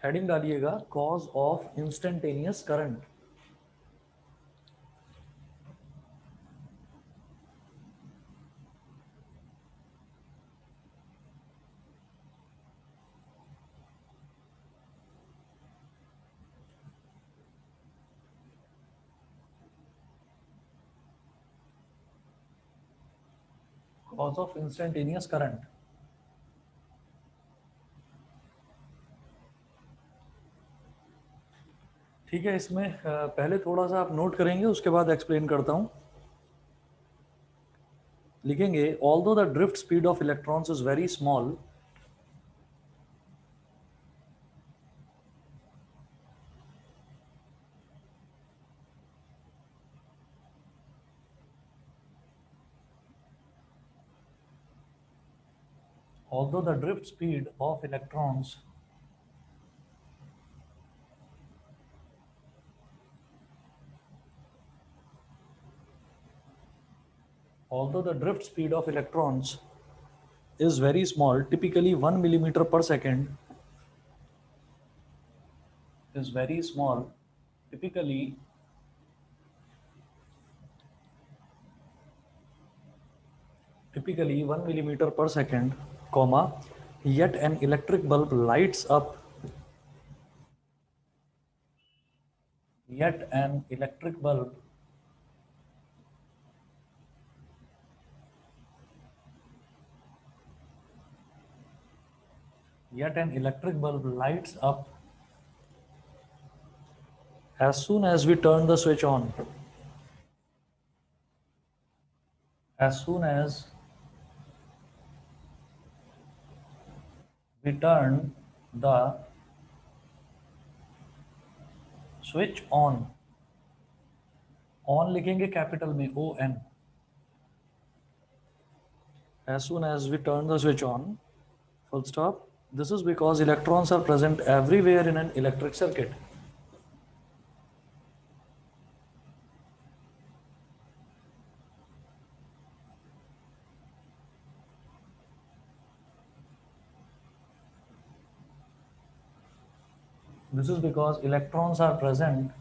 Heading डालिएगा cause of instantaneous current. Cause of instantaneous current. ठीक है, इसमें पहले थोड़ा सा आप नोट करेंगे, उसके बाद एक्सप्लेन करता हूं। लिखेंगे although the drift speed of electrons is very small, although the drift speed of electrons although the drift speed of electrons is very small, typically 1 millimeter per second, is very small, typically 1 millimeter per second, comma, yet an electric bulb lights up, yet an electric bulb yet an electric bulb lights up as soon as we turn the switch on. As soon as we turn the switch on. On लिखेंगे capital में ON. As soon as we turn the switch on, full stop. This is because electrons are present everywhere in an electric circuit. This is because electrons are present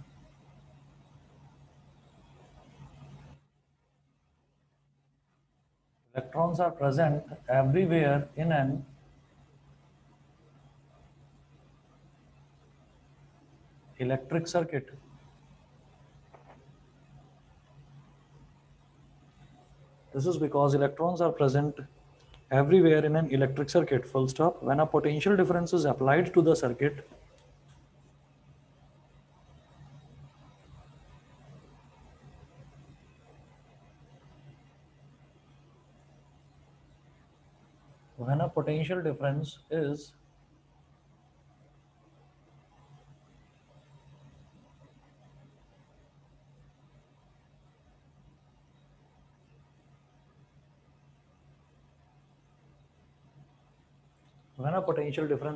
everywhere in an electric circuit. This is because electrons are present everywhere in an electric circuit. Full stop. When a potential difference is applied to the circuit, when a potential difference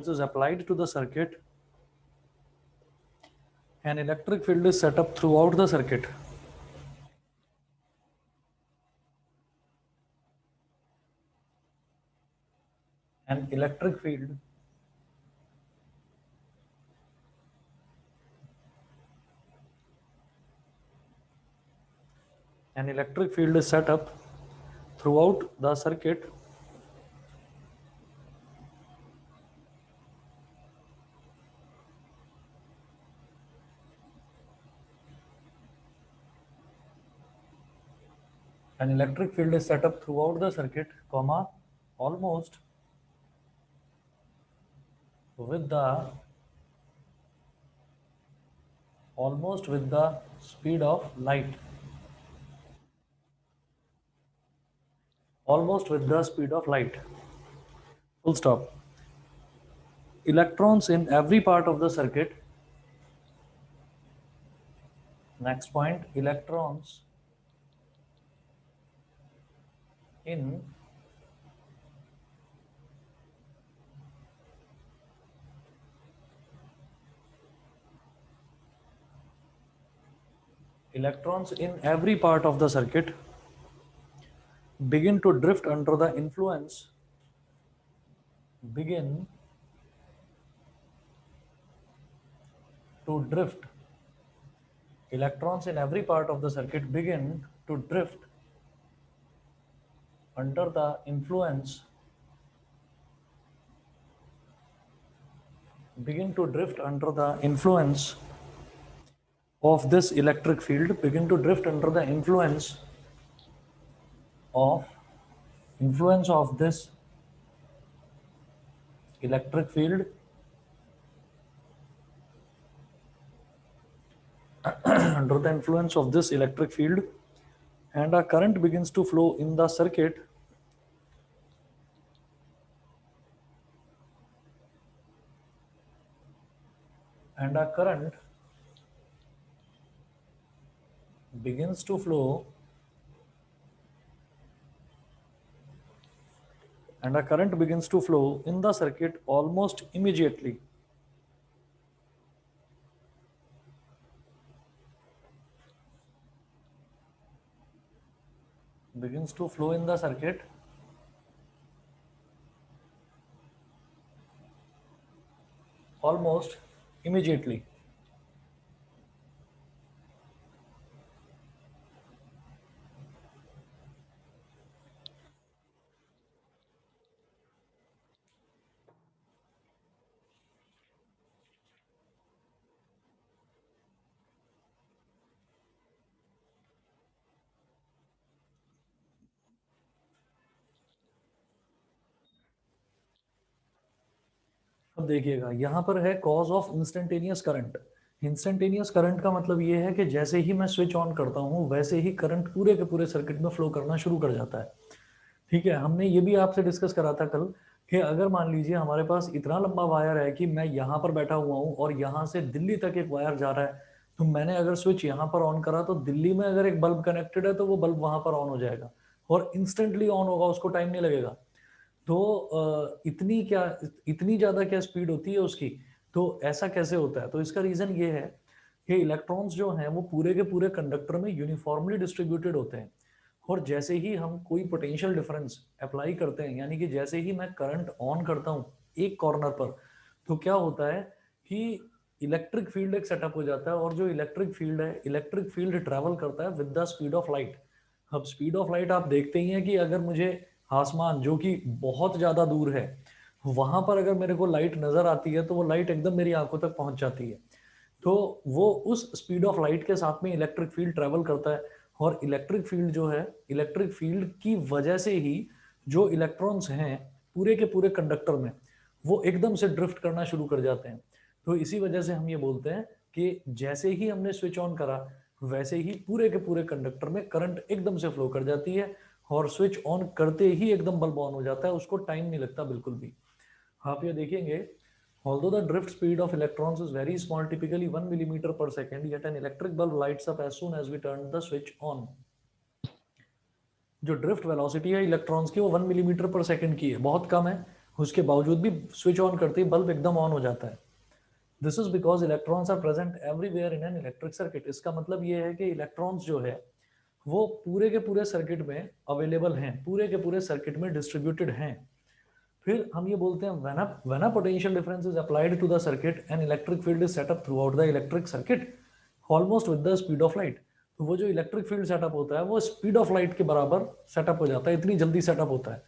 is applied to the circuit, an electric field is set up throughout the circuit. An electric field is set up throughout the circuit comma, almost with the speed of light. Almost with the speed of light. Full stop. Electrons in every part of the circuit. Next point, electrons in every part of the circuit begin to drift under the influence begin to drift electrons in every part of the circuit begin to drift under the influence begin to drift under the influence of this electric field begin to drift under the of influence of this electric field under the influence of this electric field, and a current begins to flow in the circuit and a current begins to flow and a current begins to flow in the circuit almost immediately. Begins to flow in the circuit almost immediately. अब देखिएगा यहाँ पर है cause of instantaneous current. Instantaneous current का मतलब ये है कि जैसे ही मैं स्विच ऑन करता हूँ वैसे ही करंट पूरे के पूरे सर्किट में फ्लो करना शुरू कर जाता है। ठीक है, हमने ये भी आपसे डिस्कस करा था कल कि अगर मान लीजिए हमारे पास इतना लंबा वायर है कि मैं यहाँ पर बैठा हुआ हूँ और यहाँ से दिल्ली तक एक वायर जा रहा है, तो मैंने अगर स्विच यहाँ पर ऑन करा तो दिल्ली में अगर एक बल्ब कनेक्टेड है तो वो बल्ब वहां पर ऑन हो जाएगा और इंस्टेंटली ऑन होगा, उसको टाइम नहीं लगेगा। तो इतनी ज्यादा क्या स्पीड होती है उसकी। तो ऐसा कैसे होता है? तो इसका रीजन ये है कि इलेक्ट्रॉन्स जो हैं वो पूरे के पूरे कंडक्टर में यूनिफॉर्मली डिस्ट्रीब्यूटेड होते हैं, और जैसे ही हम कोई पोटेंशियल डिफरेंस अप्लाई करते हैं, यानी कि जैसे ही मैं करंट ऑन करता हूँ एक कॉर्नर पर, तो क्या होता है कि इलेक्ट्रिक फील्ड एक सेटअप हो जाता है, और जो इलेक्ट्रिक फील्ड है, इलेक्ट्रिक फील्ड ट्रेवल करता है with the speed of light. अब स्पीड ऑफ लाइट आप देखते ही हैं कि अगर मुझे आसमान जो कि बहुत ज्यादा दूर है वहां पर अगर मेरे को लाइट नजर आती है तो वो लाइट एकदम मेरी आंखों तक पहुंच जाती है। तो वो उस स्पीड ऑफ लाइट के साथ में इलेक्ट्रिक फील्ड ट्रेवल करता है, और इलेक्ट्रिक फील्ड जो है, इलेक्ट्रिक फील्ड की वजह से ही जो इलेक्ट्रॉन्स हैं पूरे के पूरे कंडक्टर में वो एकदम से ड्रिफ्ट करना शुरू कर जाते हैं। तो इसी वजह से हम ये बोलते हैं कि जैसे ही हमने स्विच ऑन करा वैसे ही पूरे के पूरे कंडक्टर में करंट एकदम से फ्लो कर जाती है, और स्विच ऑन करते ही एकदम बल्ब ऑन हो जाता है, उसको टाइम नहीं लगता बिल्कुल भी। आप ये देखेंगे, although the drift speed of electrons is very small, typically 1 millimeter per second, yet an electric bulb lights up as soon as we turn the switch on. जो ड्रिफ्ट वेलोसिटी है इलेक्ट्रॉन्स की वो 1 मिलीमीटर पर second की है, बहुत कम है, उसके बावजूद भी स्विच ऑन करते ही बल्ब एकदम ऑन हो जाता है। This is because electrons are present everywhere in an electric circuit. इसका मतलब ये है कि इलेक्ट्रॉन्स जो है वो पूरे के पूरे सर्किट में अवेलेबल हैं, पूरे के पूरे सर्किट में डिस्ट्रीब्यूटेड हैं। फिर हम ये बोलते हैं when a potential difference is applied to the circuit, an electric field is set up throughout the electric circuit almost with the speed of light। तो वो जो इलेक्ट्रिक फील्ड सेटअप होता है वो स्पीड ऑफ लाइट के बराबर setup हो जाता है, इतनी जल्दी सेटअप होता है।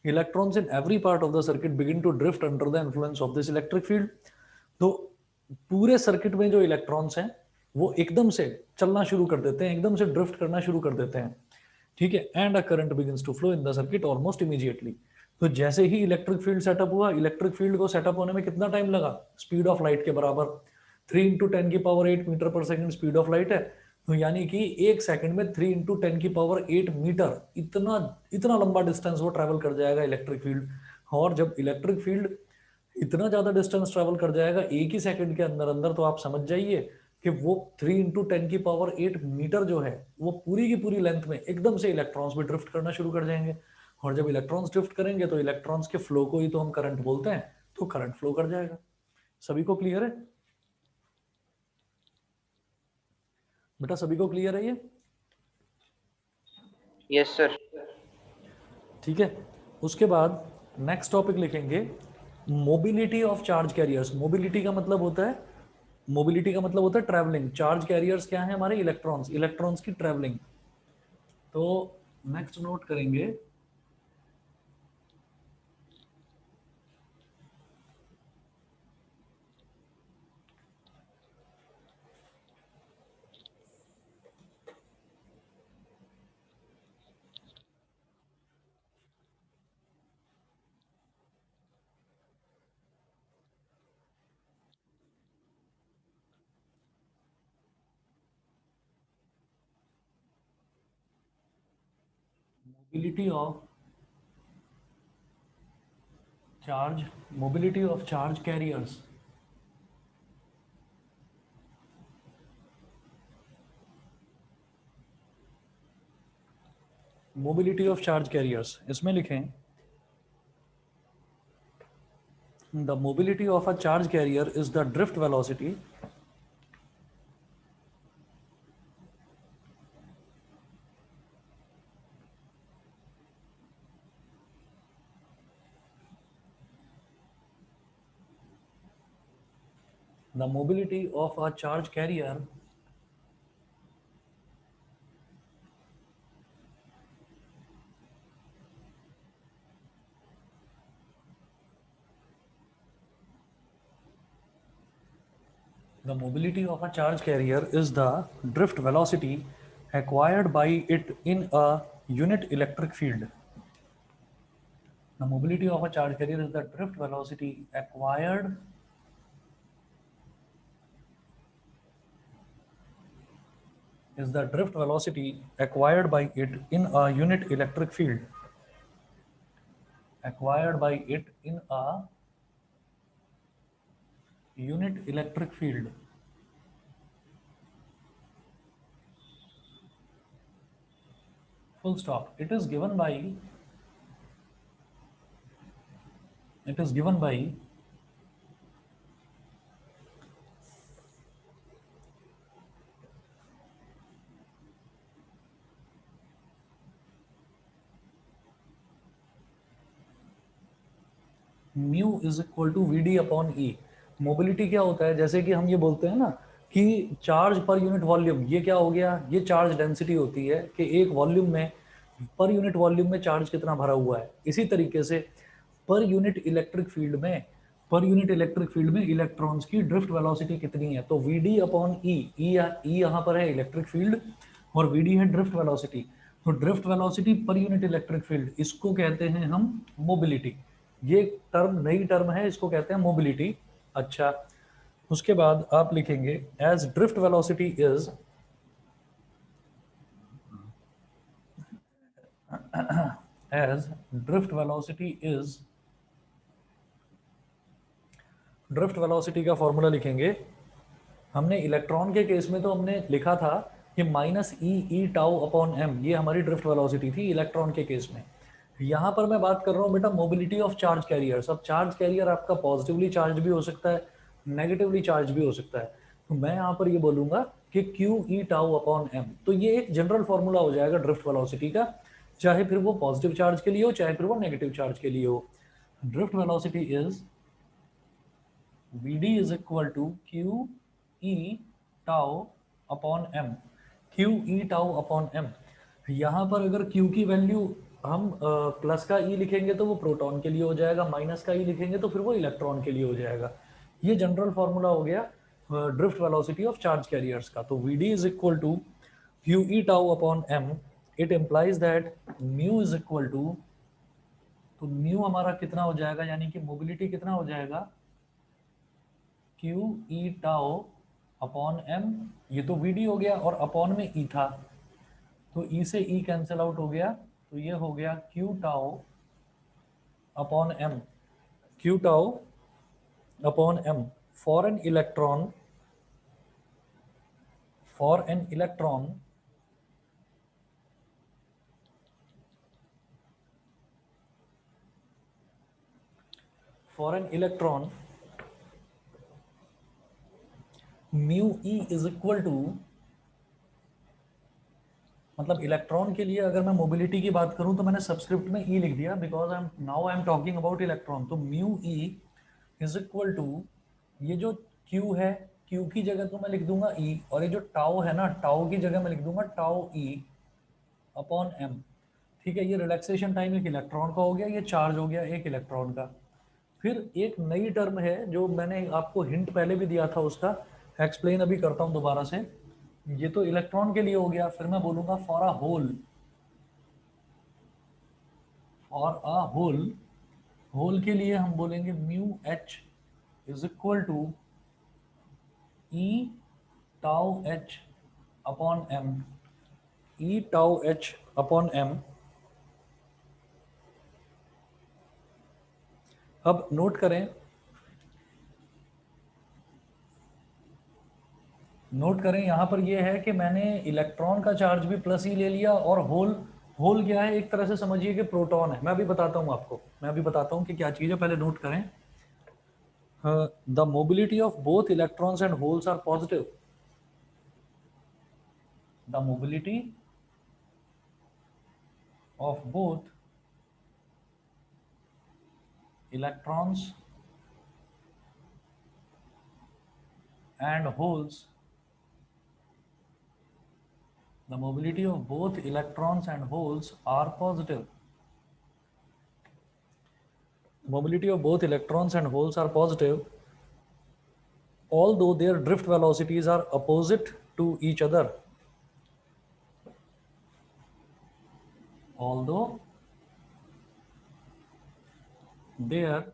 Electrons in every part of the circuit begin to drift under the influence of this electric field. तो पूरे सर्किट में जो इलेक्ट्रॉन्स हैं वो एकदम से चलना शुरू कर देते हैं, एकदम से ड्रिफ्ट करना शुरू कर देते हैं। ठीक है, and a current begins to flow in the circuit almost immediately. तो जैसे ही इलेक्ट्रिक फील्ड सेटअप हुआ, इलेक्ट्रिक फील्ड को सेटअप होने में कितना टाइम लगा? स्पीड ऑफ लाइट के बराबर 3 इंटू 10 की पावर 8 मीटर पर सेकंड स्पीड ऑफ लाइट है। तो यानी कि एक सेकंड में 3 इंटू 10 की पावर 8 मीटर, इतना इतना लंबा डिस्टेंस वो ट्रेवल कर जाएगा इलेक्ट्रिक फील्ड। और जब इलेक्ट्रिक फील्ड इतना ज्यादा डिस्टेंस ट्रेवल कर जाएगा एक ही सेकंड के अंदर अंदर, तो आप समझ जाइए कि वो 3 इंटू 10 की पावर 8 मीटर जो है वो पूरी की पूरी लेंथ में एकदम से इलेक्ट्रॉन्स भी ड्रिफ्ट करना शुरू कर जाएंगे। और जब इलेक्ट्रॉन्स ड्रिफ्ट करेंगे तो इलेक्ट्रॉन्स के फ्लो को ही तो हम करंट बोलते हैं, तो करंट फ्लो कर जाएगा। सभी को क्लियर है बेटा? सभी को क्लियर है ये? Yes sir. ठीक है। उसके बाद नेक्स्ट टॉपिक लिखेंगे mobility of charge carriers. Mobility का मतलब होता है ट्रैवलिंग। चार्ज कैरियर्स क्या है हमारे? इलेक्ट्रॉन्स। इलेक्ट्रॉन्स की ट्रैवलिंग। तो नेक्स्ट नोट करेंगे mobility of charge, mobility of charge carriers. Mobility of charge carriers इसमें लिखें the mobility of a charge carrier is the drift velocity the mobility of a charge carrier the mobility of a charge carrier is the drift velocity acquired by it in a unit electric field. The mobility of a charge carrier is the drift velocity acquired by it in a unit electric field. Acquired by it in a unit electric field. Full stop. It is given by mu is equal to we D upon E. Mobility क्या होता है? जैसे कि हम ये बोलते हैं ना कि चार्ज पर यूनिट वॉल्यूम, ये क्या हो गया? ये चार्ज डेंसिटी होती है कि एक वॉल्यूम में, पर यूनिट वॉल्यूम में चार्ज कितना भरा हुआ है। इसी तरीके से पर यूनिट इलेक्ट्रिक फील्ड में, इलेक्ट्रॉन्स की ड्रिफ्ट वेलोसिटी कितनी है? तो वी डी अपॉन ई। ई यहाँ पर है इलेक्ट्रिक फील्ड और वी डी है ड्रिफ्ट वेलोसिटी। तो drift velocity per unit electric field, इसको कहते हैं हम मोबिलिटी। ये टर्म नई टर्म है, इसको कहते हैं मोबिलिटी। अच्छा, उसके बाद आप लिखेंगे as drift velocity is as drift velocity is drift velocity का फॉर्मूला लिखेंगे। हमने इलेक्ट्रॉन के केस में तो हमने लिखा था कि माइनस ई ई टाउ अपॉन एम, ये हमारी ड्रिफ्ट वेलोसिटी थी इलेक्ट्रॉन के केस में। यहाँ पर मैं बात कर रहा हूँ बेटा मोबिलिटी ऑफ चार्ज कैरियर्स। अब चार्ज कैरियर आपका पॉजिटिवली चार्ज भी हो सकता है, नेगेटिवली चार्ज भी हो सकता है। तो मैं यहाँ पर ये बोलूंगा कि Q E tau upon M. तो ये एक जनरल फॉर्मूला हो जाएगा ड्रिफ्ट वेलोसिटी का, चाहे फिर वो पॉजिटिव चार्ज के लिए हो, चाहे फिर वो नेगेटिव चार्ज के लिए हो। Drift velocity is Vd is equal to Q E tau upon m। Q E tau upon m। यहाँ पर अगर Q की वैल्यू हम प्लस का E लिखेंगे तो वो प्रोटॉन के लिए हो जाएगा, माइनस का E लिखेंगे तो फिर वो इलेक्ट्रॉन के लिए हो जाएगा। ये जनरल फॉर्मूला हो गया drift velocity of charge carriers का। तो Vd is equal to Q E tau upon m। It implies that mu is equal to, तो म्यू हमारा कितना हो जाएगा, यानी कि मोबिलिटी कितना हो जाएगा? Q E tau upon M. ये तो वी डी हो गया और अपॉन में ई था, तो ई से ई कैंसिल आउट हो गया, तो ये हो गया Q tau upon M. Q tau upon M for an electron, for an electron for an electron mu E is equal to मतलब इलेक्ट्रॉन के लिए अगर मैं मोबिलिटी की बात करूं तो मैंने सबस्क्रिप्ट में ई लिख दिया, because I am talking about electron. तो mu E is equal to, ये जो क्यू है, क्यू की जगह तो मैं लिख दूंगा ई, और ये जो टाउ है ना, टाउ की जगह मैं लिख दूंगा टाउ ई अपॉन एम। ठीक है, ये रिलैक्सेशन टाइम एक इलेक्ट्रॉन का हो गया, ये चार्ज हो गया एक इलेक्ट्रॉन का। फिर एक नई टर्म है जो मैंने आपको हिंट पहले भी दिया था, उसका एक्सप्लेन अभी करता हूं दोबारा से। ये तो इलेक्ट्रॉन के लिए हो गया, फिर मैं बोलूंगा for a hole, for a hole, hole के लिए हम बोलेंगे mu H is equal to E tau H upon M, E tau H upon M. अब नोट करें, नोट करें यहाँ पर ये है कि मैंने इलेक्ट्रॉन का चार्ज भी प्लस ही ले लिया, और होल, होल क्या है, एक तरह से समझिए कि प्रोटॉन है। मैं अभी बताता हूँ आपको, मैं अभी बताता हूँ कि क्या चीज़ है, पहले नोट करें। The mobility of both electrons and holes are positive, the mobility of both electrons and holes, the mobility of both electrons and holes are positive. Mobility of both electrons and holes are positive, although their drift velocities are opposite to each other. Although their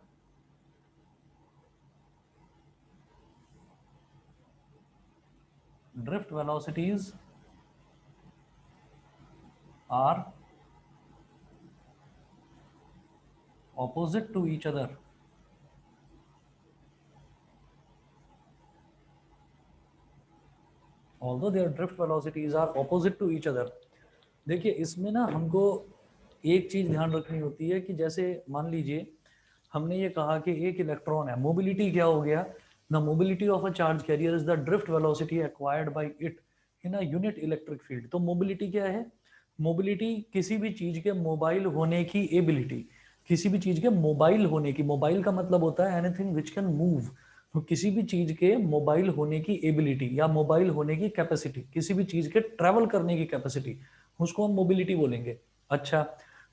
drift velocities are opposite to each other. Although their drift velocities are opposite to each other. देखिए इसमें ना हमको एक चीज ध्यान रखनी होती है कि जैसे मान लीजिए हमने ये कहा कि एक इलेक्ट्रॉन है, मोबिलिटी क्या हो गया, the mobility of a charge carrier is the drift velocity acquired by it in a unit electric field. तो मोबिलिटी क्या है, मोबिलिटी किसी भी चीज के मोबाइल होने की एबिलिटी, किसी भी चीज के मोबाइल होने की, मोबाइल का मतलब होता है एनीथिंग विच कैन मूव। तो किसी भी चीज के मोबाइल होने की एबिलिटी या मोबाइल होने की कैपेसिटी, किसी भी चीज के ट्रेवल करने की कैपेसिटी, उसको हम मोबिलिटी बोलेंगे। अच्छा,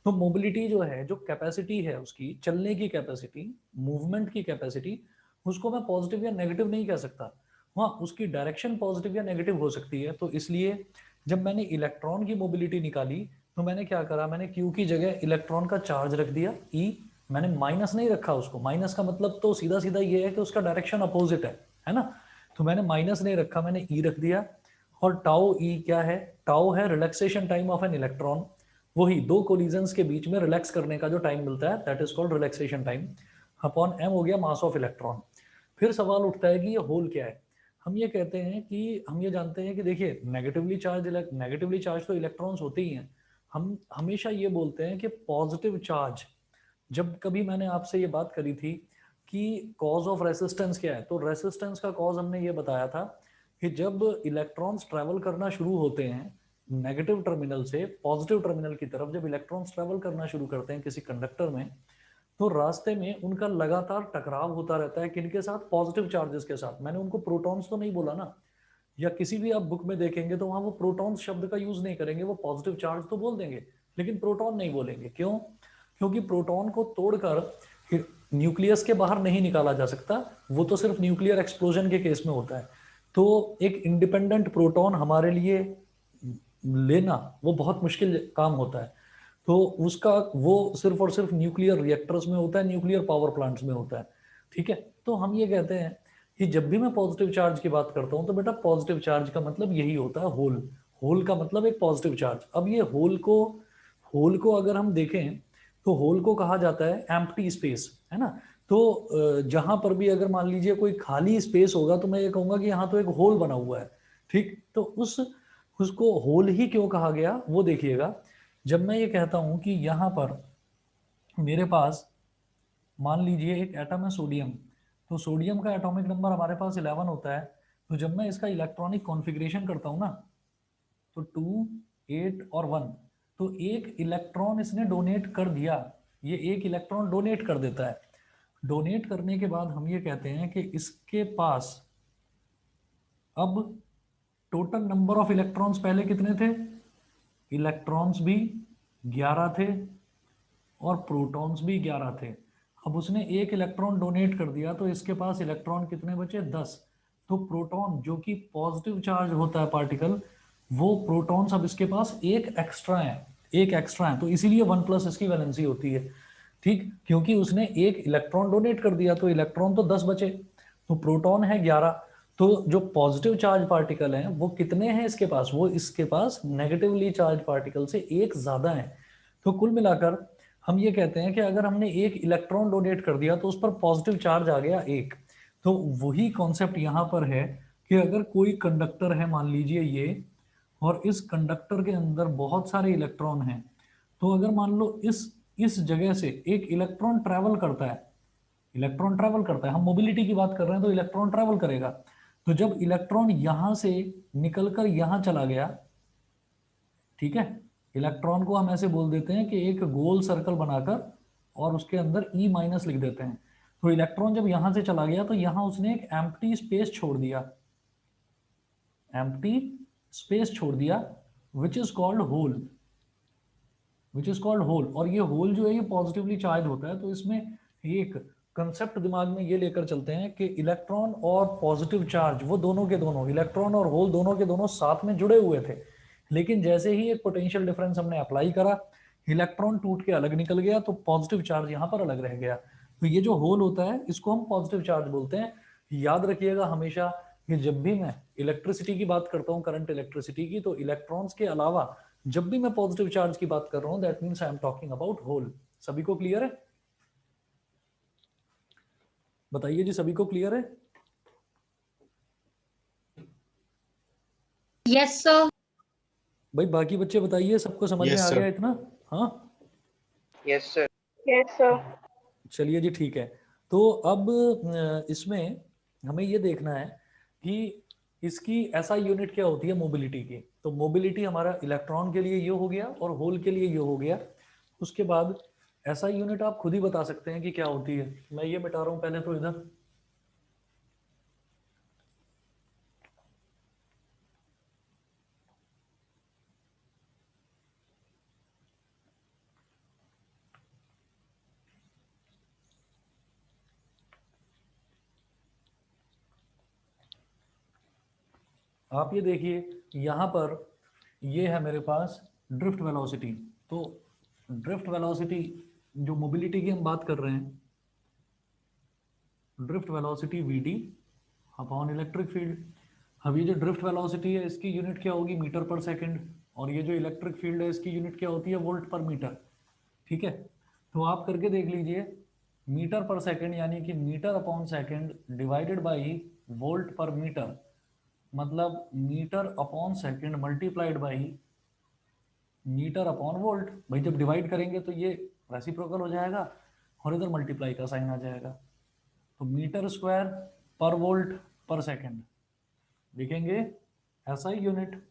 तो मोबिलिटी जो है, जो कैपेसिटी है उसकी, चलने की कैपेसिटी, मूवमेंट की कैपेसिटी, उसको मैं पॉजिटिव या नेगेटिव नहीं कह सकता। हाँ, उसकी डायरेक्शन पॉजिटिव या नेगेटिव हो सकती है। तो इसलिए जब मैंने इलेक्ट्रॉन की मोबिलिटी निकाली तो मैंने क्या करा, मैंने क्यू की जगह इलेक्ट्रॉन का चार्ज रख दिया ई, मैंने माइनस नहीं रखा उसको। माइनस का मतलब तो सीधा सीधा ये है कि उसका डायरेक्शन अपोजिट है ना। तो मैंने माइनस नहीं रखा, मैंने ई रख दिया। और टाउ ई क्या है, टाउ है relaxation time of an electron, वही दो कोलिजन्स के बीच में रिलैक्स करने का जो टाइम मिलता है, that is called relaxation time. Upon M हो गया मास ऑफ इलेक्ट्रॉन। फिर सवाल उठता है कि ये होल क्या है। हम ये कहते हैं कि हम ये जानते हैं कि देखिए नेगेटिवली चार्ज तो इलेक्ट्रॉन्स होते ही हैं। हम हमेशा ये बोलते हैं कि पॉजिटिव चार्ज, जब कभी मैंने आपसे ये बात करी थी कि कॉज ऑफ रेसिस्टेंस क्या है, तो रेसिस्टेंस का कॉज हमने ये बताया था कि जब इलेक्ट्रॉन्स ट्रैवल करना शुरू होते हैं नेगेटिव टर्मिनल से पॉजिटिव टर्मिनल की तरफ, जब इलेक्ट्रॉन्स ट्रैवल करना शुरू करते हैं किसी कंडक्टर में, तो रास्ते में उनका लगातार टकराव होता रहता है किनके साथ, पॉजिटिव चार्जेस के साथ। मैंने उनको प्रोटॉन्स तो नहीं बोला ना, या किसी भी आप बुक में देखेंगे तो वहां वो प्रोटॉन्स शब्द का यूज नहीं करेंगे, वो पॉजिटिव चार्ज तो बोल देंगे लेकिन प्रोटॉन नहीं बोलेंगे। क्यों? क्योंकि प्रोटॉन को तोड़कर न्यूक्लियस के बाहर नहीं निकाला जा सकता, वो तो सिर्फ न्यूक्लियर एक्सप्लोजन के केस में होता है। तो एक इंडिपेंडेंट प्रोटॉन हमारे लिए लेना वो बहुत मुश्किल काम होता है। तो उसका वो सिर्फ और सिर्फ न्यूक्लियर रिएक्टर्स में होता है, न्यूक्लियर पावर प्लांट्स में होता है। ठीक है, तो हम ये कहते हैं कि जब भी मैं पॉजिटिव चार्ज की बात करता हूं तो बेटा पॉजिटिव चार्ज का मतलब यही होता है होल। होल का मतलब एक पॉजिटिव चार्ज। अब ये होल को अगर हम देखें तो होल को कहा जाता है एम्प्टी स्पेस, है ना। तो जहां पर भी अगर मान लीजिए कोई खाली स्पेस होगा तो मैं ये कहूंगा कि यहाँ तो एक होल बना हुआ है। ठीक, तो उसको होल ही क्यों कहा गया वो देखिएगा। जब मैं ये कहता हूं कि यहाँ पर मेरे पास मान लीजिए एक एटम है सोडियम, तो सोडियम का एटॉमिक नंबर हमारे पास 11 होता है। तो जब मैं इसका इलेक्ट्रॉनिक कॉन्फ़िगरेशन करता हूँ ना, तो 2 8 और 1, तो एक इलेक्ट्रॉन इसने डोनेट कर दिया, ये एक इलेक्ट्रॉन डोनेट कर देता है। डोनेट करने के बाद हम ये कहते हैं कि इसके पास अब टोटल नंबर ऑफ इलेक्ट्रॉन्स पहले कितने थे, इलेक्ट्रॉन्स भी 11 थे और प्रोटॉन्स भी 11 थे। अब उसने एक इलेक्ट्रॉन डोनेट कर दिया तो इसके पास इलेक्ट्रॉन कितने बचे, 10। तो प्रोटॉन जो कि पॉजिटिव चार्ज होता है पार्टिकल, वो प्रोटॉन्स अब इसके पास एक एक्स्ट्रा है, एक एक्स्ट्रा है, तो इसीलिए 1+ इसकी वैलेंसी होती है। ठीक, क्योंकि उसने एक इलेक्ट्रॉन डोनेट कर दिया तो इलेक्ट्रॉन तो 10 बचे, तो प्रोटॉन है 11। तो जो पॉजिटिव चार्ज पार्टिकल हैं वो कितने हैं इसके पास, वो इसके पास नेगेटिवली चार्ज पार्टिकल से एक ज्यादा है। तो कुल मिलाकर हम ये कहते हैं कि अगर हमने एक इलेक्ट्रॉन डोनेट कर दिया तो उस पर पॉजिटिव चार्ज आ गया एक। तो वही कॉन्सेप्ट यहाँ पर है कि अगर कोई कंडक्टर है, मान लीजिए ये, और इस कंडक्टर के अंदर बहुत सारे इलेक्ट्रॉन हैं, तो अगर मान लो इस जगह से एक इलेक्ट्रॉन ट्रैवल करता है, इलेक्ट्रॉन ट्रैवल करता है, हम मोबिलिटी की बात कर रहे हैं तो इलेक्ट्रॉन ट्रैवल करेगा। तो जब इलेक्ट्रॉन यहां से निकलकर यहां चला गया, ठीक है, इलेक्ट्रॉन को हम ऐसे बोल देते हैं कि एक गोल सर्कल बनाकर और उसके अंदर E- लिख देते हैं। तो इलेक्ट्रॉन जब यहां से चला गया तो यहां उसने एक एम्प्टी स्पेस छोड़ दिया, एम्प्टी स्पेस छोड़ दिया, which is called hole, which is called hole. और ये होल जो है ये पॉजिटिवली चार्ज होता है। तो इसमें एक कंसेप्ट दिमाग में ये लेकर चलते हैं कि इलेक्ट्रॉन और पॉजिटिव चार्ज वो दोनों के दोनों, इलेक्ट्रॉन और होल दोनों के दोनों साथ में जुड़े हुए थे, लेकिन जैसे ही एक पोटेंशियल डिफरेंस हमने अप्लाई करा, इलेक्ट्रॉन टूट के अलग निकल गया तो पॉजिटिव चार्ज यहाँ पर अलग रह गया। तो ये जो होल होता है इसको हम पॉजिटिव चार्ज बोलते हैं। याद रखिएगा हमेशा कि जब भी मैं इलेक्ट्रिसिटी की बात करता हूँ, करंट इलेक्ट्रिसिटी की, तो इलेक्ट्रॉन्स के अलावा जब भी मैं पॉजिटिव चार्ज की बात कर रहा हूं that means I am talking about hole. सभी को क्लियर है? बताइए जी, सभी को क्लियर है? Yes sir. भाई बाकी बच्चे बताइए, सबको समझ में यस आ सर। गया इतना? हाँ, यस सर। Yes sir. चलिए जी ठीक है। तो अब इसमें हमें ये देखना है कि इसकी ऐसा यूनिट क्या होती है मोबिलिटी की। तो मोबिलिटी हमारा इलेक्ट्रॉन के लिए ये हो गया और होल के लिए ये हो गया। उसके बाद ऐसा यूनिट आप खुद ही बता सकते हैं कि क्या होती है। मैं ये मिटा रहा हूं पहले तो इधर। आप ये देखिए यहाँ पर ये है मेरे पास ड्रिफ्ट वेलोसिटी। तो ड्रिफ्ट वेलोसिटी जो मोबिलिटी की हम बात कर रहे हैं, drift velocity Vd upon electric field. अब ये जो ड्रिफ्ट वेलोसिटी है इसकी यूनिट क्या होगी, मीटर पर सेकंड, और ये जो इलेक्ट्रिक फील्ड है इसकी यूनिट क्या होती है, वोल्ट पर मीटर। ठीक है, तो आप करके देख लीजिए, मीटर पर सेकंड यानी कि metre upon second divided by volt पर मीटर, मतलब metre upon second multiplied by metre upon volt. भाई जब डिवाइड करेंगे तो ये रेसिप्रोकल हो जाएगा और इधर मल्टीप्लाई का साइन आ जाएगा। तो metre square per volt per second लिखेंगे ऐसा unit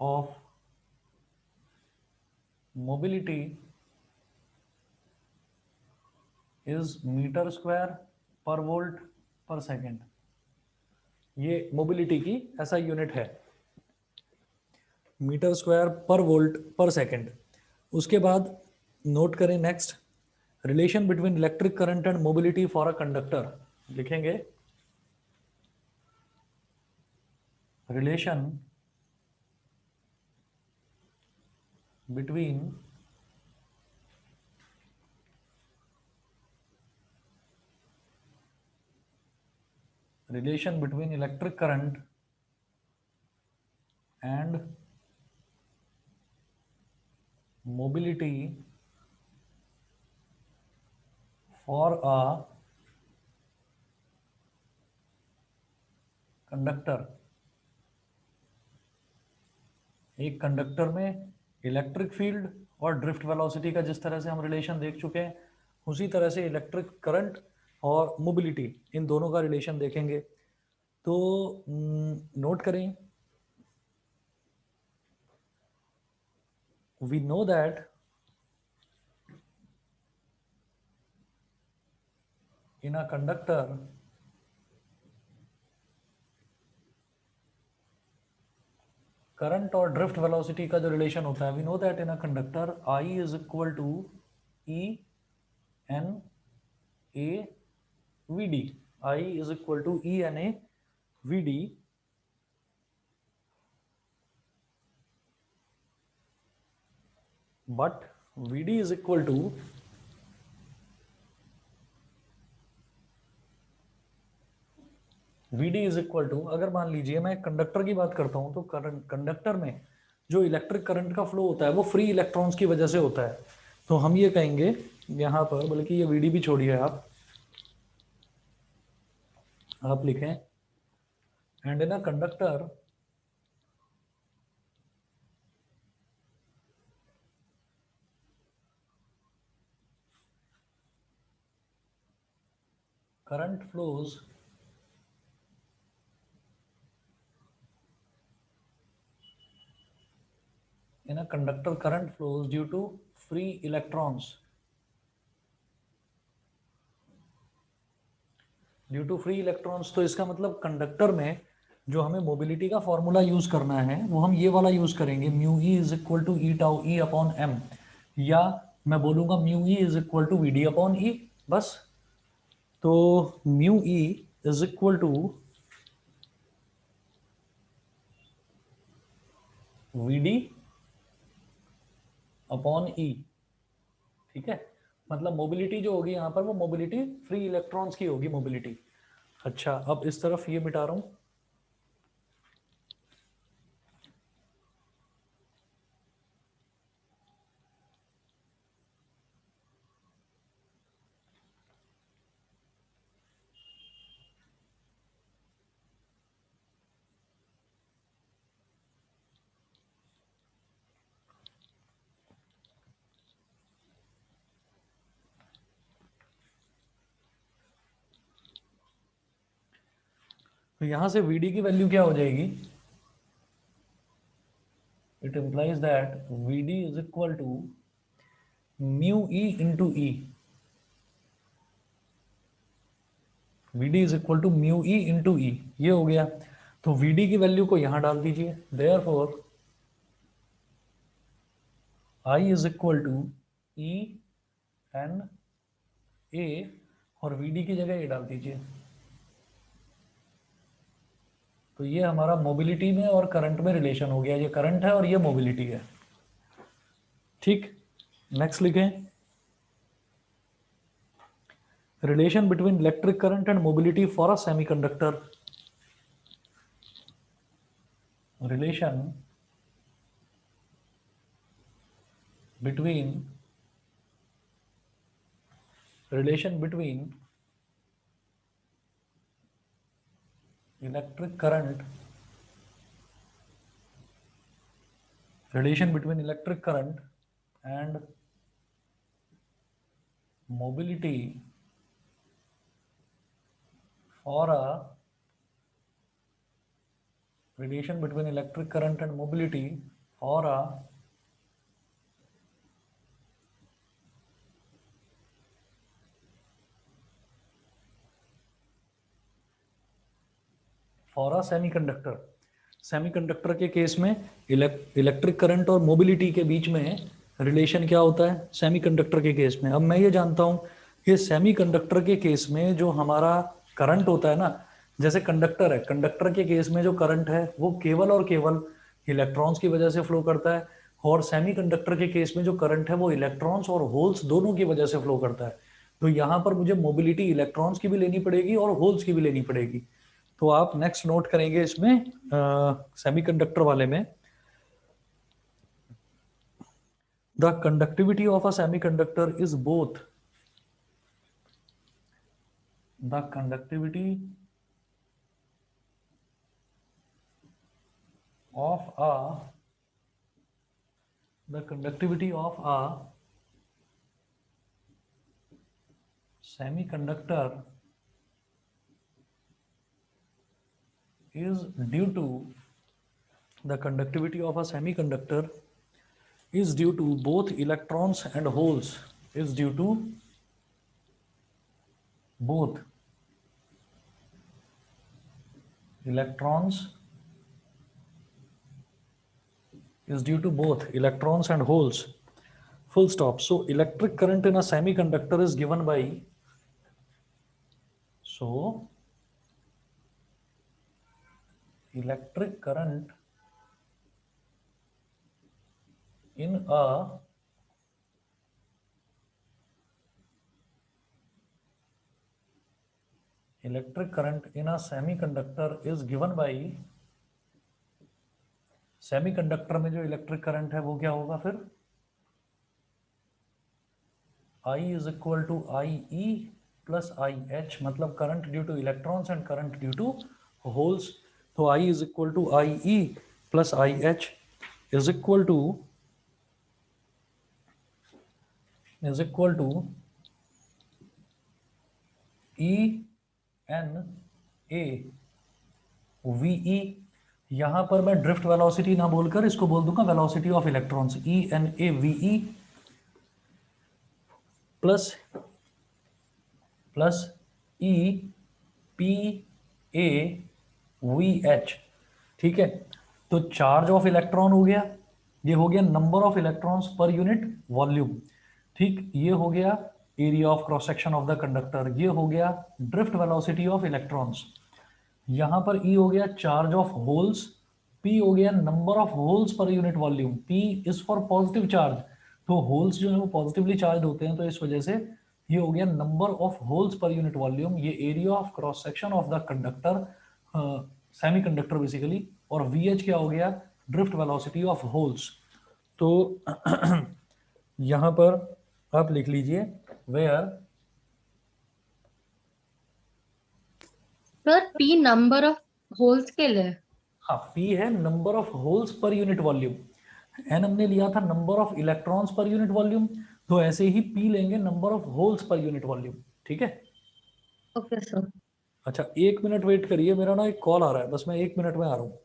of mobility is metre square per volt per second. ये मोबिलिटी की ऐसा यूनिट है, metre square per volt per second. उसके बाद नोट करें next, relation between electric current and mobility for a conductor. लिखेंगे relation between electric current and mobility for a conductor. एक conductor में इलेक्ट्रिक फील्ड और ड्रिफ्ट वेलोसिटी का जिस तरह से हम रिलेशन देख चुके हैं, उसी तरह से इलेक्ट्रिक करंट और मोबिलिटी, इन दोनों का रिलेशन देखेंगे। तो नोट करें we know that in a conductor current और ड्रिफ्ट वेलोसिटी का जो रिलेशन होता है, we know that in a conductor I is equal to E N A V D. I is equal to E N A V D. But V D is equal to Vd is equal to, अगर मान लीजिए मैं conductor की बात करता हूं तो conductor में जो इलेक्ट्रिक करंट का फ्लो होता है वो फ्री इलेक्ट्रॉन्स की वजह से होता है. तो हम ये कहेंगे यहां पर, बल्कि ये Vd भी छोड़िए, आप लिखें and in a conductor current flows in a conductor current flows due to free electrons. Due to free electrons, तो इसका मतलब कंडक्टर में जो हमें मोबिलिटी का फॉर्मूला यूज करना है वो हम ये वाला यूज करेंगे, mu E is equal to E tau e upon m, या मैं बोलूंगा mu E is equal to we D upon e, बस. तो mu E is equal to we D upon e. ठीक है, मतलब मोबिलिटी जो होगी यहाँ पर वो मोबिलिटी फ्री इलेक्ट्रॉन्स की होगी मोबिलिटी. अच्छा, अब इस तरफ ये मिटा रहा हूं. तो यहां से Vd की वैल्यू क्या हो जाएगी? It implies that Vd is equal to mu e into e. Vd is equal to mu e into e, ये हो गया. तो Vd की वैल्यू को यहां डाल दीजिए. Therefore I is equal to E N A, और Vd की जगह ये डाल दीजिए. तो ये हमारा मोबिलिटी में और करंट में रिलेशन हो गया. ये करंट है और ये मोबिलिटी है. ठीक, नेक्स्ट लिखें, relation between electric current and mobility for a semiconductor. Relation between electric current and mobility for a relation between electric current and mobility for a semiconductor. Semiconductor के केस में electric current और mobility के बीच में relation क्या होता है semiconductor के case में. अब मैं ये जानता हूं कि सेमीकंडक्टर के केस में जो हमारा करंट होता है ना, जैसे कंडक्टर है, कंडक्टर के केस में जो करंट है वो केवल और केवल इलेक्ट्रॉन्स की वजह से फ्लो करता है, और सेमीकंडक्टर के केस में जो करंट है वो इलेक्ट्रॉन्स और होल्स दोनों की वजह से फ्लो करता है. तो यहाँ पर मुझे मोबिलिटी इलेक्ट्रॉन्स की भी लेनी पड़ेगी और होल्स की भी लेनी पड़ेगी. तो आप नेक्स्ट नोट करेंगे इसमें सेमीकंडक्टर वाले में, the conductivity of a semiconductor is both the conductivity of a semiconductor is due to the conductivity of a semiconductor is due to both electrons and holes, is due to both electrons, is due to both electrons and holes, full stop. So electric current in a semiconductor is given by, so electric current in a electric current in a semiconductor is given by, semiconductor में जो electric current है वो क्या होगा फिर, I is equal to IE plus IH, मतलब current due to electrons and current due to holes. तो I is equal to IE plus IH is equal to ENA VE. यहां पर मैं ड्रिफ्ट वेलोसिटी ना बोलकर इसको बोल दूंगा velocity of electrons, ENA VE plus EPA VH. ठीक है, तो चार्ज ऑफ इलेक्ट्रॉन हो गया, ये हो गया number of electrons per unit volume. ठीक, ये हो गया area of cross section of the conductor, ये हो गया ड्रिफ्ट वेलोसिटी ऑफ इलेक्ट्रॉन्स. यहां पर E हो गया चार्ज ऑफ होल्स, P हो गया number of holes per unit volume, P is for positive charge, तो होल्स जो है वो पॉजिटिवली चार्ज होते हैं, तो इस वजह से ये हो गया number of holes per unit volume, ये area of cross section of the conductor, semiconductor basically. और VH क्या हो गया, ड्रिफ्ट वेलोसिटी ऑफ होल्स. तो यहां पर आप लिख लीजिए where, sir P number of holes के लिए, हाँ P है number of holes per unit volume, N हमने लिया था number of electrons per unit volume, तो ऐसे ही P लेंगे number of holes per unit volume. ठीक है. Okay sir. अच्छा 1 मिनट वेट करिए, मेरा ना एक कॉल आ रहा है, बस मैं 1 मिनट में आ रहा हूँ.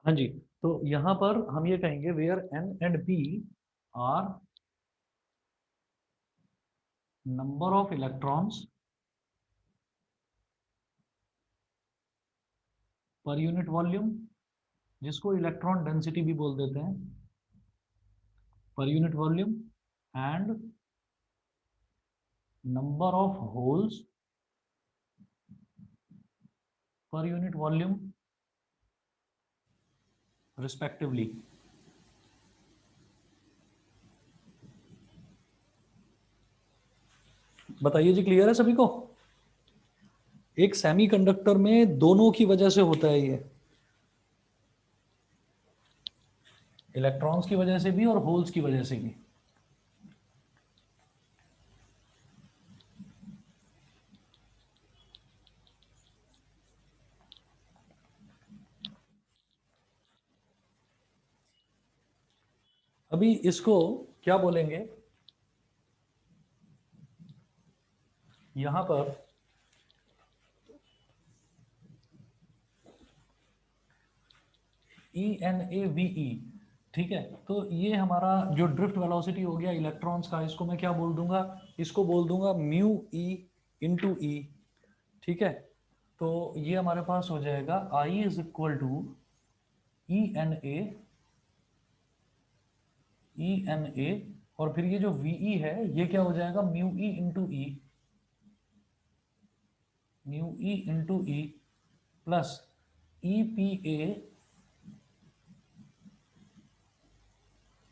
हाँ जी, तो यहाँ पर हम ये कहेंगे where N and P are number of electrons per unit volume, जिसको इलेक्ट्रॉन डेंसिटी भी बोल देते हैं, per unit volume, and number of holes per unit volume respectively. बताइए जी, क्लियर है सभी को? एक सेमीकंडक्टर में दोनों की वजह से होता है ये, इलेक्ट्रॉन्स की वजह से भी और होल्स की वजह से भी. अभी इसको क्या बोलेंगे, यहां पर ENAVE, ठीक है। तो ये हमारा जो ड्रिफ्ट वेलोसिटी हो गया इलेक्ट्रॉन्स का, इसको मैं क्या बोल दूंगा, इसको बोल दूंगा म्यू ई इंटू ई, ठीक है। तो ये हमारे पास हो जाएगा I is equal to E N A, और फिर ये जो वीई है ये क्या हो जाएगा, mu e into E, plus E P A,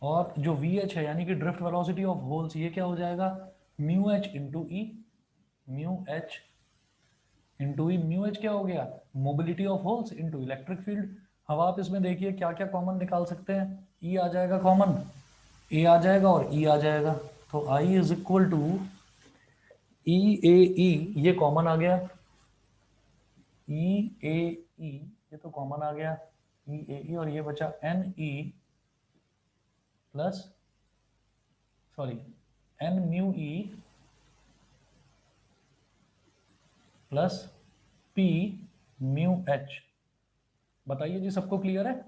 और जो वी एच है यानी कि ड्रिफ्ट वेलोसिटी ऑफ होल्स, ये क्या हो जाएगा, म्यू एच इंटू ई, म्यू एच क्या हो गया, mobility of holes into electric field. अब आप इसमें देखिए क्या क्या कॉमन निकाल सकते हैं, ई आ जाएगा कॉमन, ए आ जाएगा और ई आ जाएगा, तो आई is equal to E a ई, ये कॉमन आ गया, ई ए ई ये तो कॉमन आ गया, ई ए ई, और ये बचा n e plus, sorry, n mu e plus p mu h. बताइए जी, सबको क्लियर है,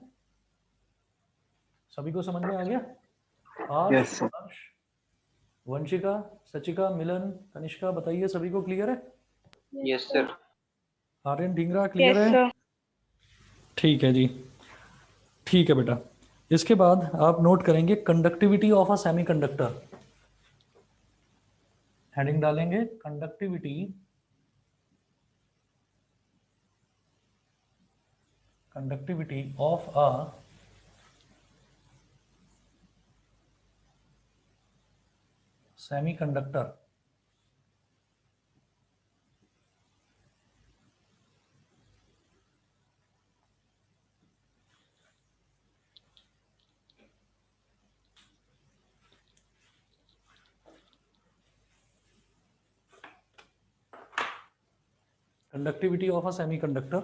सभी को समझ में आ गया? Yes, sir. हर्ष, वंशिका, सचिका, मिलन, तनिष्का, बताइए सभी को क्लियर है? Yes, sir. Aryan Dhingra clear है? sir. ठीक है जी, ठीक है बेटा। इसके बाद आप नोट करेंगे conductivity of a semiconductor, heading डालेंगे conductivity of a semiconductor. Conductivity of a semiconductor,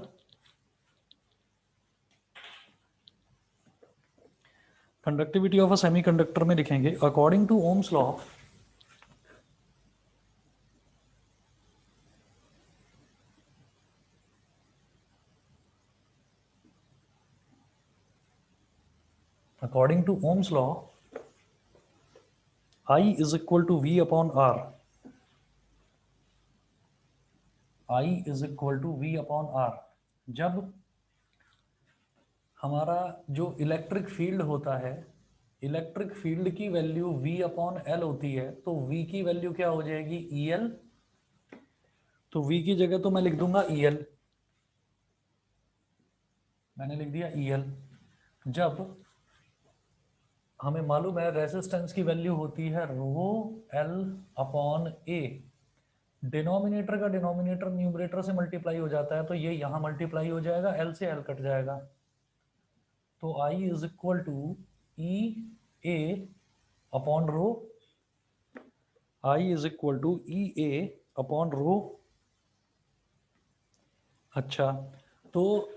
conductivity of a semiconductor में लिखेंगे according to Ohm's law, according to Ohm's law, I is equal to V upon R, I is equal to V upon R। जब हमारा जो electric field होता है, electric field की value V upon L होती है, तो V की वैल्यू क्या हो जाएगी, EL। तो V की जगह तो मैं लिख दूंगा EL, मैंने लिख दिया EL। जब हमें मालूम है रेजिस्टेंस की वैल्यू होती है रो L अपॉन A, डिनोमिनेटर का डिनोमिनेटर न्यूमरेटर से मल्टीप्लाई हो जाता है, तो ये यहां मल्टीप्लाई हो जाएगा, L से L कट जाएगा, तो I is equal to E A upon rho, I is equal to E A upon rho. अच्छा, तो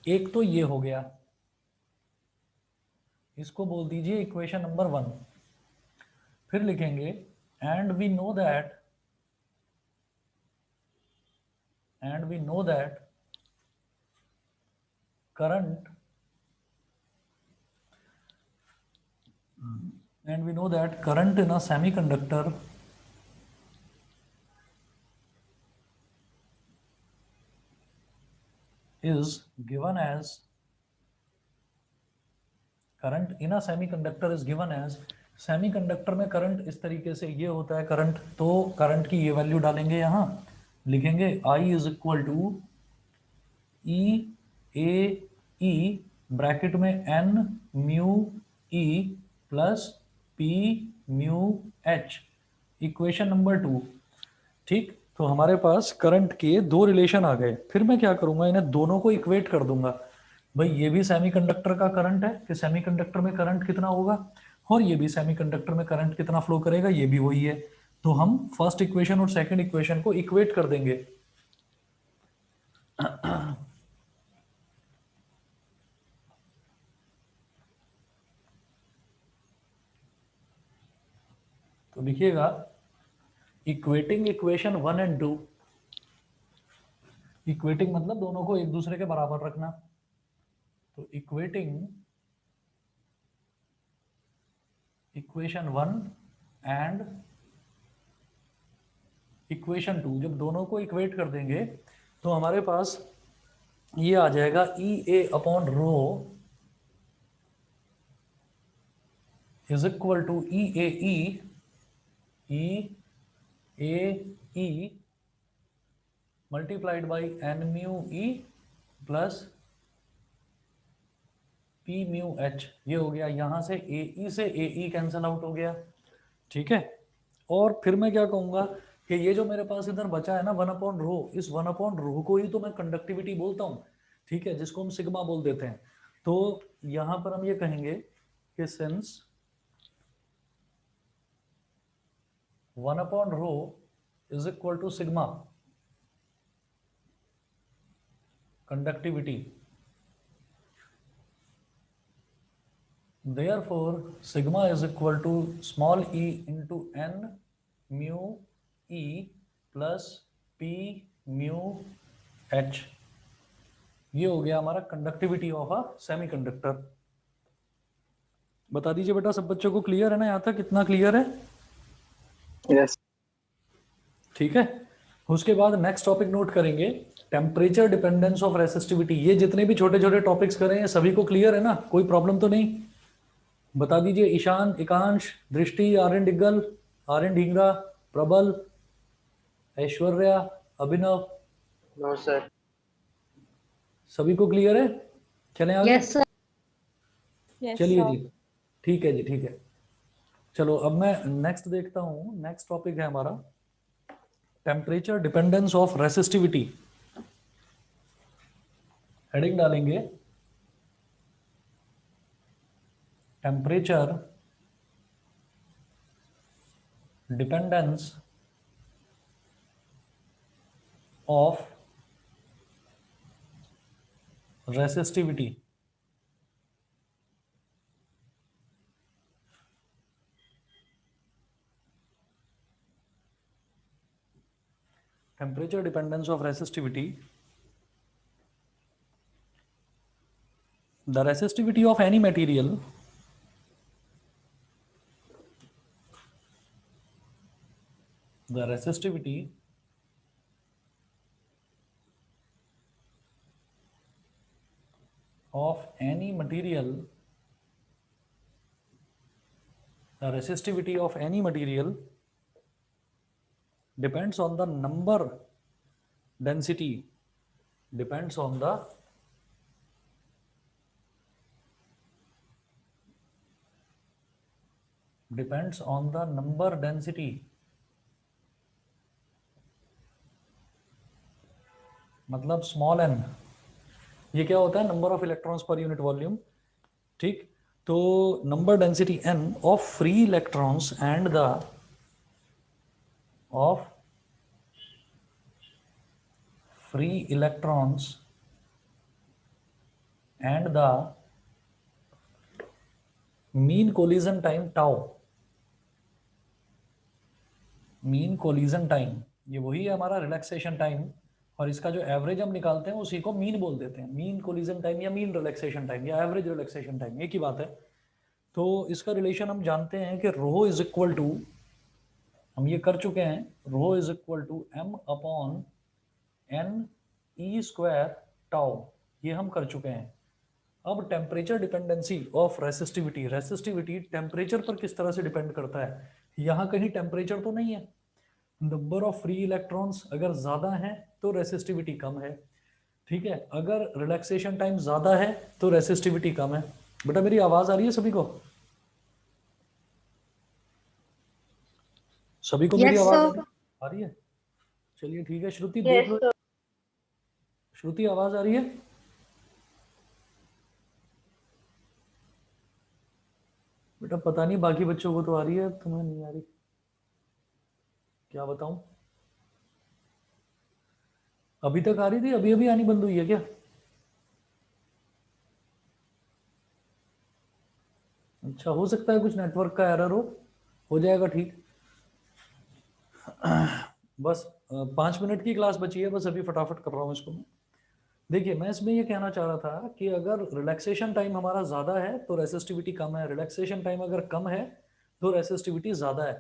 एक तो ये हो गया, इसको बोल दीजिए इक्वेशन नंबर 1। फिर लिखेंगे and we know that current in a semiconductor is given as semiconductor में करंट इस तरीके से ये होता है करंट, तो करंट की ये वैल्यू डालेंगे यहां, लिखेंगे I is equal to E a e bracket में n mu e plus p mu h, equation number 2। ठीक, तो हमारे पास करंट के दो रिलेशन आ गए। फिर मैं क्या करूंगा, इन्हें दोनों को इक्वेट कर दूंगा। भाई ये भी सेमीकंडक्टर का करंट है कि सेमीकंडक्टर में करंट कितना होगा, और ये भी सेमीकंडक्टर में करंट कितना फ्लो करेगा, ये भी वही है। तो हम फर्स्ट इक्वेशन और सेकंड इक्वेशन को इक्वेट कर देंगे। लिखिएगा इक्वेटिंग इक्वेशन 1 एंड 2। इक्वेटिंग मतलब दोनों को एक दूसरे के बराबर रखना। तो इक्वेटिंग इक्वेशन 1 एंड इक्वेशन 2, जब दोनों को इक्वेट कर देंगे तो हमारे पास ये आ जाएगा e A upon rho is equal to E a e multiplied by n mu e plus p mu h. ये हो गया, यहां से ए ई से ए ई कैंसल आउट हो गया। ठीक है, और फिर मैं क्या कहूंगा कि ये जो मेरे पास इधर बचा है ना 1 अपॉन रो, इस 1 अपॉन रो को ही तो मैं कंडक्टिविटी बोलता हूँ। ठीक है, जिसको हम सिग्मा बोल देते हैं। तो यहां पर हम ये कहेंगे कि since 1 upon rho is equal to sigma conductivity, therefore sigma is equal to small e into n mu e plus p mu h। ये हो गया हमारा कंडक्टिविटी ऑफ अ सेमीकंडक्टर। बता दीजिए बेटा, सब बच्चों को क्लियर है ना? यहाँ तक कितना क्लियर है? यस। ठीक है, उसके बाद नेक्स्ट टॉपिक नोट करेंगे, टेम्परेचर डिपेंडेंस ऑफ रेसिस्टिविटी। ये जितने भी छोटे छोटे टॉपिक्स करें हैं सभी को क्लियर है ना? कोई प्रॉब्लम तो नहीं? बता दीजिए ईशान, एकांश, दृष्टि, आर्यन डिग्गल, आर्यन ढींगरा, प्रबल, ऐश्वर्या, अभिनव, नो सर। सभी को क्लियर है? चलें आगे? Yes, sir. चलिए जी, ठीक है जी, ठीक है। चलो अब मैं नेक्स्ट देखता हूँ। नेक्स्ट टॉपिक है हमारा temperature dependence of resistivity. Heading डालेंगे temperature dependence of resistivity. Temperature dependence of resistivity. The resistivity of any material of any material the resistivity of any material depends on the number density depends on the number density, मतलब small n। ये क्या होता है? Number of electrons per unit volume. ठीक, तो number density n of free electrons and the of free electrons and the mean collision time tau. Mean collision time ये वही है हमारा रिलैक्सेशन टाइम, और इसका जो एवरेज हम निकालते हैं उसी को मीन बोल देते हैं। मीन कोलिजन टाइम या मीन रिलैक्सेशन टाइम या एवरेज रिलैक्सेशन टाइम, एक ही बात है। तो इसका रिलेशन हम जानते हैं कि रो इज इक्वल टू, हम ये कर चुके हैं, rho is equal to m upon n e square tau, ये हम कर चुके हैं। अब temperature dependency of resistivity. Resistivity temperature पर किस तरह से डिपेंड करता है? यहाँ कहीं टेम्परेचर तो नहीं है। नंबर ऑफ फ्री इलेक्ट्रॉन्स अगर ज्यादा है तो रेसिस्टिविटी कम है। ठीक है, अगर रिलैक्सेशन टाइम ज्यादा है तो रेसिस्टिविटी कम है। बेटा मेरी आवाज आ रही है सभी को? सभी को मेरी Yes, आवाज sir. आ रही है? चलिए ठीक है, श्रुति देख लो। श्रुति आवाज आ रही है? बेटा पता नहीं, बाकी बच्चों को तो आ रही है, तुम्हें नहीं आ रही, क्या बताऊं? अभी तक आ रही थी, अभी अभी आनी बंद हुई है क्या? अच्छा, हो सकता है कुछ नेटवर्क का एरर हो जाएगा ठीक। बस 5 मिनट की क्लास बची है, बस अभी फटाफट कर रहा हूँ इसको मैं। देखिए, मैं इसमें ये कहना चाह रहा था कि अगर रिलैक्सेशन टाइम हमारा ज़्यादा है तो रेसिस्टिविटी कम है, रिलैक्सेशन टाइम अगर कम है तो रेसिस्टिविटी ज़्यादा है।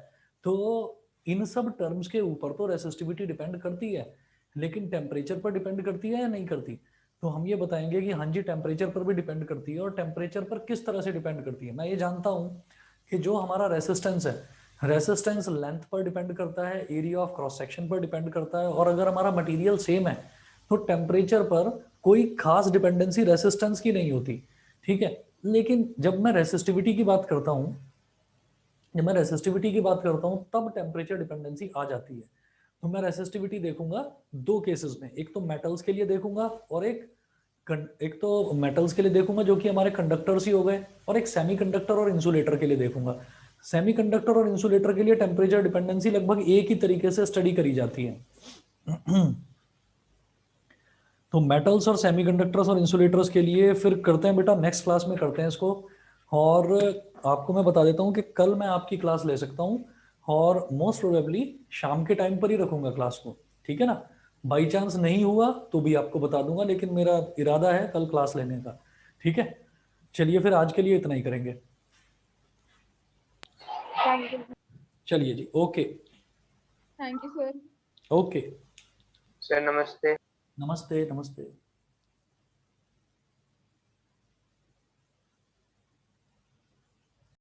तो इन सब टर्म्स के ऊपर तो रेसिस्टिविटी डिपेंड करती है, लेकिन टेम्परेचर पर डिपेंड करती है या नहीं करती? तो हम ये बताएंगे कि हाँ जी, टेम्परेचर पर भी डिपेंड करती है। और टेम्परेचर पर किस तरह से डिपेंड करती है? मैं ये जानता हूँ कि जो हमारा रेसिस्टेंस है, रेसिस्टेंस लेंथ पर डिपेंड करता है, एरिया ऑफ क्रॉस सेक्शन पर डिपेंड करता है, और अगर हमारा मटेरियल सेम है तो टेम्परेचर पर कोई खास डिपेंडेंसी रेसिस्टेंस की नहीं होती, ठीक है। लेकिन जब मैं रेसिस्टिविटी की बात करता हूँ, तब टेम्परेचर डिपेंडेंसी आ जाती है। तो मैं रेसिस्टिविटी देखूंगा दो केसेस में, एक तो मेटल्स के लिए देखूंगा और एक तो मेटल्स के लिए देखूंगा जो कि हमारे कंडक्टर्स ही हो गए, और एक सेमीकंडक्टर और इंसुलेटर के लिए देखूंगा। सेमीकंडक्टर और इंसुलेटर के लिए टेम्परेचर डिपेंडेंसी लगभग एक ही तरीके से स्टडी करी जाती है। तो मेटल्स और सेमीकंडक्टर्स और इंसुलेटर्स के लिए फिर करते हैं बेटा, नेक्स्ट क्लास में करते हैं इसको। और आपको मैं बता देता हूँ कि कल मैं आपकी क्लास ले सकता हूँ, और मोस्ट प्रोबेबली शाम के टाइम पर ही रखूंगा क्लास को, ठीक है ना। बाई चांस नहीं हुआ तो भी आपको बता दूंगा, लेकिन मेरा इरादा है कल क्लास लेने का, ठीक है। चलिए फिर आज के लिए इतना ही करेंगे। Thank you. चलिए जी, okay. Thank you sir. Okay, sir नमस्ते। नमस्ते नमस्ते।